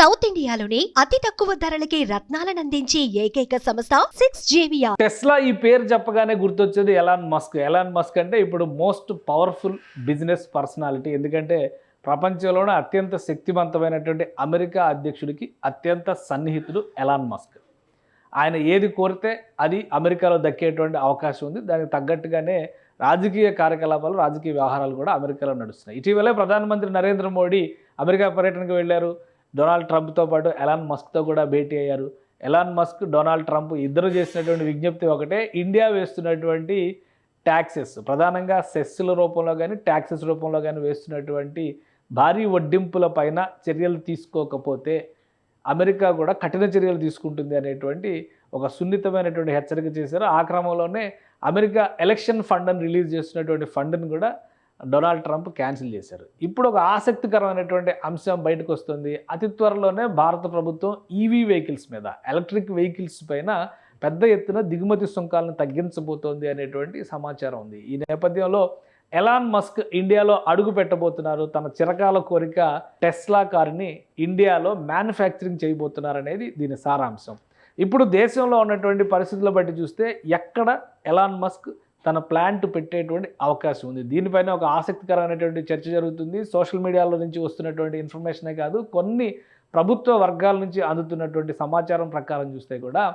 South ఇండియాలోని అతి తక్కువ ధరలకి రత్నాలను అందించే ఏకైక సంస్థ 6JVR. టెస్లా ఈ పేరు చెప్పగానే గుర్తొచ్చేది ఎలాన్ మస్క్. ఎలాన్ మస్క్ అంటే ఇప్పుడు మోస్ట్ పవర్ఫుల్ బిజినెస్ పర్సనాలిటీ. ఎందుకంటే ప్రపంచంలోనే అత్యంత శక్తివంతమైనటువంటి అమెరికా అధ్యక్షుడికి అత్యంత సన్నిహితుడు ఎలాన్ మస్క్. ఆయన ఏది కోరితే అది అమెరికాలో దక్కేటువంటి అవకాశం ఉంది. దానికి తగ్గట్టుగానే రాజకీయ కార్యకలాపాలు, రాజకీయ వ్యవహారాలు కూడా అమెరికాలో నడుస్తున్నాయి. ఇటీవలే ప్రధానమంత్రి నరేంద్ర మోడీ అమెరికా పర్యటనకు వెళ్ళారు. డొనాల్డ్ ట్రంప్తో పాటు ఎలాన్ మస్క్తో కూడా భేటీ అయ్యారు. ఎలాన్ మస్క్, డొనాల్డ్ ట్రంప్ ఇద్దరు చేసినటువంటి విజ్ఞప్తి ఒకటే, ఇండియా వేస్తున్నటువంటి ట్యాక్సెస్, ప్రధానంగా సెస్ల రూపంలో కానీ ట్యాక్సెస్ రూపంలో కానీ వేస్తున్నటువంటి భారీ వడ్డింపుల పైన చర్యలు తీసుకోకపోతే అమెరికా కూడా కఠిన చర్యలు తీసుకుంటుంది అనేటువంటి ఒక సున్నితమైనటువంటి హెచ్చరిక చేశారు. ఆ క్రమంలోనే అమెరికా ఎలక్షన్ ఫండ్ అని రిలీజ్ చేస్తున్నటువంటి ఫండ్ని కూడా డొనాల్డ్ ట్రంప్ క్యాన్సిల్ చేశారు. ఇప్పుడు ఒక ఆసక్తికరమైనటువంటి అంశం బయటకు వస్తుంది. అతి త్వరలోనే భారత ప్రభుత్వం ఈవీ వెహికల్స్ మీద, ఎలక్ట్రిక్ వెహికల్స్ పైన పెద్ద ఎత్తున దిగుమతి సుంకాలను తగ్గించబోతోంది అనేటువంటి సమాచారం ఉంది. ఈ నేపథ్యంలో ఎలాన్ మస్క్ ఇండియాలో అడుగు పెట్టబోతున్నారు. తన చిరకాల కోరిక టెస్లా కారుని ఇండియాలో మ్యానుఫ్యాక్చరింగ్ చేయబోతున్నారనేది దీని సారాంశం. ఇప్పుడు దేశంలో ఉన్నటువంటి పరిస్థితుల బట్టి చూస్తే ఎక్కడ ఎలాన్ మస్క్ తన ప్లాంట్ పెట్టేటువంటి అవకాశం ఉంది. దీనిపైన ఒక ఆసక్తికరమైనటువంటి చర్చ జరుగుతుంది. సోషల్ మీడియాలో నుంచి వస్తున్నటువంటి ఇన్ఫర్మేషనే కాదు, కొన్ని ప్రభుత్వ వర్గాల నుంచి అందుతున్నటువంటి సమాచారం ప్రకారం చూస్తే కూడా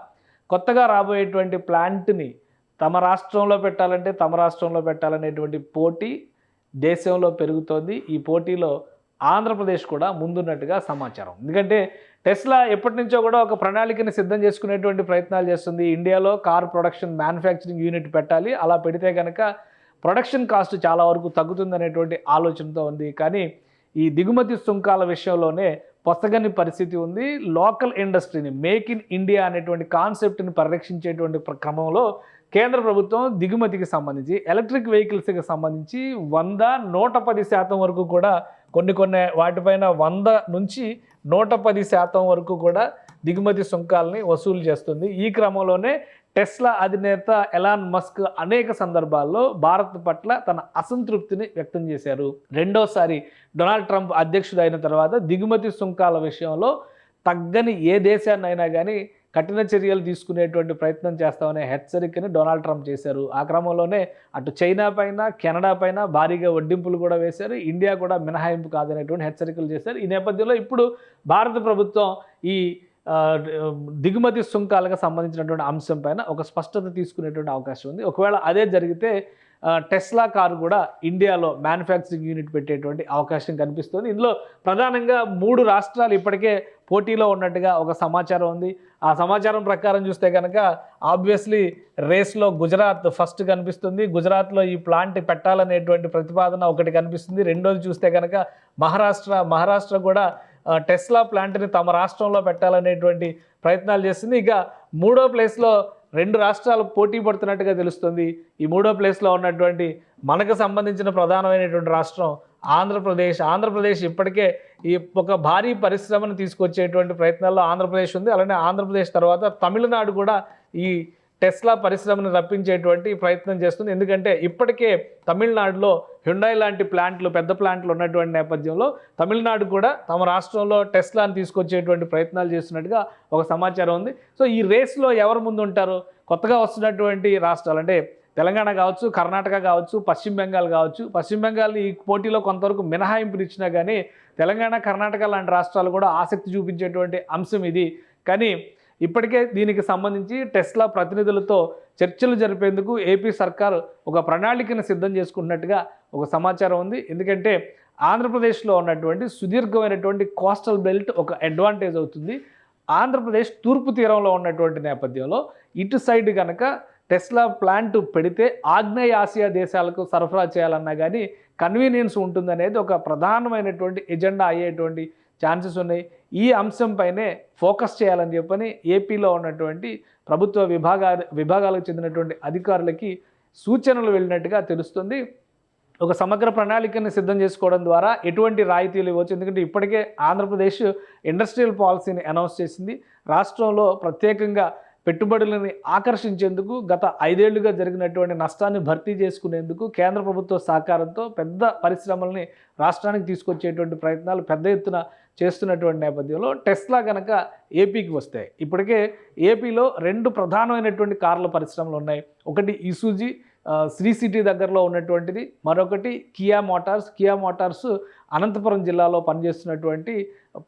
కొత్తగా రాబోయేటువంటి ప్లాంట్ని తమ రాష్ట్రంలో పెట్టాలనేటువంటి పోటీ దేశంలో పెరుగుతోంది. ఈ పోటీలో ఆంధ్రప్రదేశ్ కూడా ముందున్నట్టుగా సమాచారం. ఎందుకంటే టెస్లా ఎప్పటి నుంచో కూడా ఒక ప్రణాళికని సిద్ధం చేసుకునేటువంటి ప్రయత్నాలు చేస్తుంది. ఇండియాలో కార్ ప్రొడక్షన్ మ్యానుఫ్యాక్చరింగ్ యూనిట్ పెట్టాలి, అలా పెడితే కనుక ప్రొడక్షన్ కాస్ట్ చాలా వరకు తగ్గుతుందనేటువంటి ఆలోచనతో ఉంది. కానీ ఈ దిగుమతి సుంకాల విషయంలోనే పొసగని పరిస్థితి ఉంది. లోకల్ ఇండస్ట్రీని, మేక్ ఇన్ ఇండియా అనేటువంటి కాన్సెప్ట్ని పరిరక్షించేటువంటి క్రమంలో కేంద్ర ప్రభుత్వం దిగుమతికి సంబంధించి, ఎలక్ట్రిక్ వెహికల్స్కి సంబంధించి 100-110% వరకు కూడా కొన్ని వాటిపైన 100 నుంచి 110% వరకు కూడా దిగుమతి సుంకాలని వసూలు చేస్తుంది. ఈ క్రమంలోనే టెస్లా అధినేత ఎలాన్ మస్క్ అనేక సందర్భాల్లో భారత్ పట్ల తన అసంతృప్తిని వ్యక్తం చేశారు. రెండోసారి డొనాల్డ్ ట్రంప్ అధ్యక్షుడు అయిన తర్వాత దిగుమతి సుంకాల విషయంలో తగ్గని ఏ దేశాన్నైనా కానీ కఠిన చర్యలు తీసుకునేటువంటి ప్రయత్నం చేస్తామనే హెచ్చరికని డొనాల్డ్ ట్రంప్ చేశారు. ఆ క్రమంలోనే అటు చైనా పైన, కెనడా పైన భారీగా వడ్డింపులు కూడా వేశారు. ఇండియా కూడా మినహాయింపు కాదనేటువంటి హెచ్చరికలు చేశారు. ఈ నేపథ్యంలో ఇప్పుడు భారత ప్రభుత్వం ఈ దిగుమతి సుంకాలకు సంబంధించినటువంటి అంశం పైన ఒక స్పష్టత తీసుకునేటువంటి అవకాశం ఉంది. ఒకవేళ అదే జరిగితే టెస్లా కారు కూడా ఇండియాలో మ్యానుఫ్యాక్చరింగ్ యూనిట్ పెట్టేటువంటి అవకాశం కనిపిస్తుంది. ఇందులో ప్రధానంగా 3 రాష్ట్రాలు ఇప్పటికే పోటీలో ఉన్నట్టుగా ఒక సమాచారం ఉంది. ఆ సమాచారం ప్రకారం చూస్తే కనుక ఆబ్వియస్లీ రేస్లో గుజరాత్ ఫస్ట్ కనిపిస్తుంది. గుజరాత్లో ఈ ప్లాంట్ పెట్టాలనేటువంటి ప్రతిపాదన ఒకటి కనిపిస్తుంది. రెండోది చూస్తే కనుక మహారాష్ట్ర కూడా టెస్లా ప్లాంట్ని తమ రాష్ట్రంలో పెట్టాలనేటువంటి ప్రయత్నాలు చేస్తుంది. ఇక 3వ ప్లేస్లో 2 రాష్ట్రాలు పోటీ పడుతున్నట్టుగా తెలుస్తుంది. ఈ 3వ ప్లేస్లో ఉన్నటువంటి మనకు సంబంధించిన ప్రధానమైనటువంటి రాష్ట్రం ఆంధ్రప్రదేశ్ ఇప్పటికే ఈ ఒక భారీ పరిశ్రమను తీసుకొచ్చేటువంటి ప్రయత్నాల్లో ఆంధ్రప్రదేశ్ ఉంది. అలానే ఆంధ్రప్రదేశ్ తర్వాత తమిళనాడు కూడా ఈ టెస్లా పరిశ్రమను రప్పించేటువంటి ప్రయత్నం చేస్తుంది. ఎందుకంటే ఇప్పటికే తమిళనాడులో హ్యుండాయ్ లాంటి పెద్ద ప్లాంట్లు ఉన్నటువంటి నేపథ్యంలో తమిళనాడు కూడా తమ రాష్ట్రంలో టెస్లాని తీసుకొచ్చేటువంటి ప్రయత్నాలు చేస్తున్నట్టుగా ఒక సమాచారం ఉంది. సో ఈ రేస్లో ఎవరు ముందు ఉంటారు? కొత్తగా వస్తున్నటువంటి రాష్ట్రాలు అంటే తెలంగాణ కావచ్చు, కర్ణాటక కావచ్చు, పశ్చిమ బెంగాల్ కావచ్చు. పశ్చిమ బెంగాల్ ఈ పోటీలో కొంతవరకు మినహాయింపులు ఇచ్చినా కానీ తెలంగాణ, కర్ణాటక లాంటి రాష్ట్రాలు కూడా ఆసక్తి చూపించేటువంటి అంశం ఇది. కానీ ఇప్పటికే దీనికి సంబంధించి టెస్లా ప్రతినిధులతో చర్చలు జరిపేందుకు ఏపీ సర్కార్ ఒక ప్రణాళికను సిద్ధం చేసుకుంటున్నట్టుగా ఒక సమాచారం ఉంది. ఎందుకంటే ఆంధ్రప్రదేశ్లో ఉన్నటువంటి సుదీర్ఘమైనటువంటి కోస్టల్ బెల్ట్ ఒక అడ్వాంటేజ్ అవుతుంది. ఆంధ్రప్రదేశ్ తూర్పు తీరంలో ఉన్నటువంటి నేపథ్యంలో ఇటు సైడ్ కనుక టెస్లా ప్లాంట్ పెడితే ఆగ్నేయ ఆసియా దేశాలకు సరఫరా చేయాలన్నా కానీ కన్వీనియన్స్ ఉంటుందనేది ఒక ప్రధానమైనటువంటి ఎజెండా అయ్యేటువంటి ఛాన్సెస్ ఉన్నాయి. ఈ అంశంపైనే ఫోకస్ చేయాలని చెప్పని ఏపీలో ఉన్నటువంటి ప్రభుత్వ విభాగాలకు చెందినటువంటి అధికారులకి సూచనలు వెళ్ళినట్టుగా తెలుస్తుంది. ఒక సమగ్ర ప్రణాళికని సిద్ధం చేసుకోవడం ద్వారా ఎటువంటి రాయితీలు ఇవ్వచ్చు. ఎందుకంటే ఇప్పటికే ఆంధ్రప్రదేశ్ ఇండస్ట్రియల్ పాలసీని అనౌన్స్ చేసింది. రాష్ట్రంలో ప్రత్యేకంగా పెట్టుబడులని ఆకర్షించేందుకు గత 5 ఏళ్లుగా జరిగినటువంటి నష్టాన్ని భర్తీ చేసుకునేందుకు కేంద్ర ప్రభుత్వ సహకారంతో పెద్ద పరిశ్రమల్ని రాష్ట్రానికి తీసుకొచ్చేటువంటి ప్రయత్నాలు పెద్ద ఎత్తున చేస్తున్నటువంటి నేపథ్యంలో టెస్లా కనుక ఏపీకి వస్తాయి. ఇప్పటికే ఏపీలో 2 ప్రధానమైనటువంటి కార్ల పరిశ్రమలు ఉన్నాయి. ఒకటి ఇసూజీ శ్రీ సిటీ దగ్గరలో ఉన్నటువంటిది, మరొకటి కియా మోటార్స్ అనంతపురం జిల్లాలో పనిచేస్తున్నటువంటి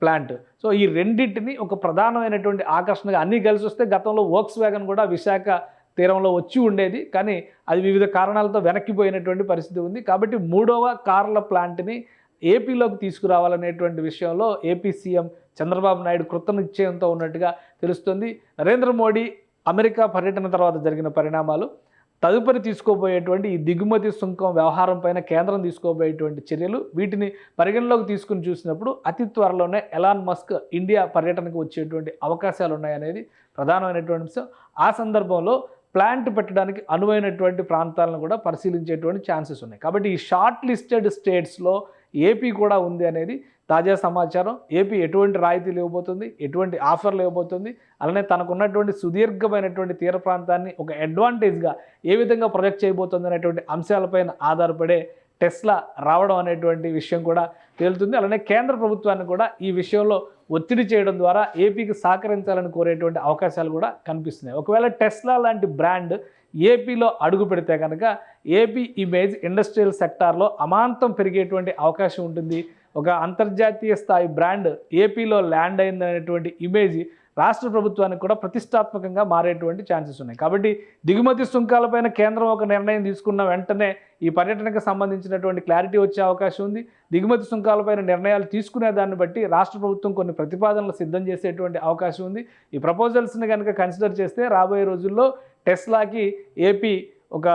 ప్లాంట్. సో ఈ రెండింటిని ఒక ప్రధానమైనటువంటి ఆకర్షణగా అన్నీ కలిసి వస్తే గతంలో వోక్స్ వ్యాగన్ కూడా విశాఖ తీరంలో వచ్చి ఉండేది, కానీ అది వివిధ కారణాలతో వెనక్కిపోయినటువంటి పరిస్థితి ఉంది. కాబట్టి 3వ కార్ల ప్లాంట్ని ఏపీలోకి తీసుకురావాలనేటువంటి విషయంలో ఏపీ సీఎం చంద్రబాబు నాయుడు కృతనిశ్చయంతో ఉన్నట్టుగా తెలుస్తుంది. నరేంద్ర మోడీ అమెరికా పర్యటన తర్వాత జరిగిన పరిణామాలు, తదుపరి తీసుకోబోయేటువంటి ఈ దిగుమతి సుంకం వ్యవహారం పైన కేంద్రం తీసుకోబోయేటువంటి చర్యలు, వీటిని పరిగణలోకి తీసుకుని చూసినప్పుడు అతి త్వరలోనే ఎలాన్ మస్క్ ఇండియా పర్యటనకు వచ్చేటువంటి అవకాశాలు ఉన్నాయనేది ప్రధానమైనటువంటి అంశం. ఆ సందర్భంలో ప్లాంట్ పెట్టడానికి అనువైనటువంటి ప్రాంతాలను కూడా పరిశీలించేటువంటి ఛాన్సెస్ ఉన్నాయి. కాబట్టి ఈ షార్ట్ లిస్టెడ్ స్టేట్స్లో ఏపీ కూడా ఉంది అనేది తాజా సమాచారం. ఏపీ ఎటువంటి రాయితీలు ఇవ్వబోతుంది, ఎటువంటి ఆఫర్లు ఇవ్వబోతుంది, అలానే తనకున్నటువంటి సుదీర్ఘమైనటువంటి తీర ప్రాంతాన్ని ఒక అడ్వాంటేజ్గా ఏ విధంగా ప్రొజెక్ట్ చేయబోతుంది అనేటువంటి అంశాలపైన ఆధారపడే టెస్లా రావడం అనేటువంటి విషయం కూడా తేలుతుంది. అలానే కేంద్ర ప్రభుత్వాన్ని కూడా ఈ విషయంలో ఒత్తిడి చేయడం ద్వారా ఏపీకి సహకరించాలని కోరేటువంటి అవకాశాలు కూడా కనిపిస్తున్నాయి. ఒకవేళ టెస్లా లాంటి బ్రాండ్ ఏపీలో అడుగు పెడితే కనుక ఏపీ ఇమేజ్ ఇండస్ట్రియల్ సెక్టార్లో అమాంతం పెరిగేటువంటి అవకాశం ఉంటుంది. ఒక అంతర్జాతీయ స్థాయి బ్రాండ్ ఏపీలో ల్యాండ్ అయిందనేటువంటి ఇమేజ్ రాష్ట్ర ప్రభుత్వానికి కూడా ప్రతిష్టాత్మకంగా మారేటువంటి ఛాన్సెస్ ఉన్నాయి. కాబట్టి దిగుమతి సుంకాలపైన కేంద్రం ఒక నిర్ణయం తీసుకున్న వెంటనే ఈ పర్యటనకు సంబంధించినటువంటి క్లారిటీ వచ్చే అవకాశం ఉంది. దిగుమతి సుంకాలపైన నిర్ణయాలు తీసుకునే దాన్ని బట్టి రాష్ట్ర ప్రభుత్వం కొన్ని ప్రతిపాదనలు సిద్ధం చేసేటువంటి అవకాశం ఉంది. ఈ ప్రపోజల్స్ని కనుక కన్సిడర్ చేస్తే రాబోయే రోజుల్లో టెస్లాకి ఏపీ ఒక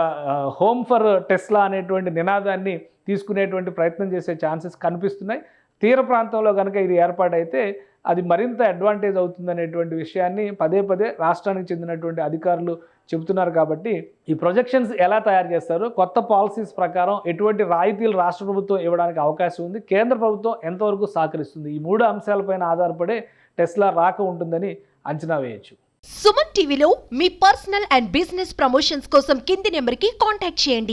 హోమ్ ఫర్ టెస్లా అనేటువంటి నినాదాన్ని తీసుకునేటువంటి ప్రయత్నం చేసే ఛాన్సెస్ కనిపిస్తున్నాయి. తీర ప్రాంతంలో కనుక ఇది ఏర్పాటైతే అది మరింత అడ్వాంటేజ్ అవుతుందనేటువంటి విషయాన్ని పదే రాష్ట్రానికి చెందినటువంటి అధికారులు చెబుతున్నారు. కాబట్టి ఈ ప్రొజెక్షన్స్ ఎలా తయారు చేస్తారు, కొత్త పాలసీస్ ప్రకారం ఎటువంటి రాయితీలు రాష్ట్ర ప్రభుత్వం ఇవ్వడానికి అవకాశం ఉంది, కేంద్ర ప్రభుత్వం ఎంతవరకు సహకరిస్తుంది, ఈ 3 అంశాలపైన ఆధారపడే టెస్లా రాక ఉంటుందని అంచనా వేయొచ్చు. సుమన్ టీవీలో మీ పర్సనల్ అండ్ బిజినెస్ ప్రమోషన్స్ కోసం కింది నెంబర్కి కాంటాక్ట్ చేయండి.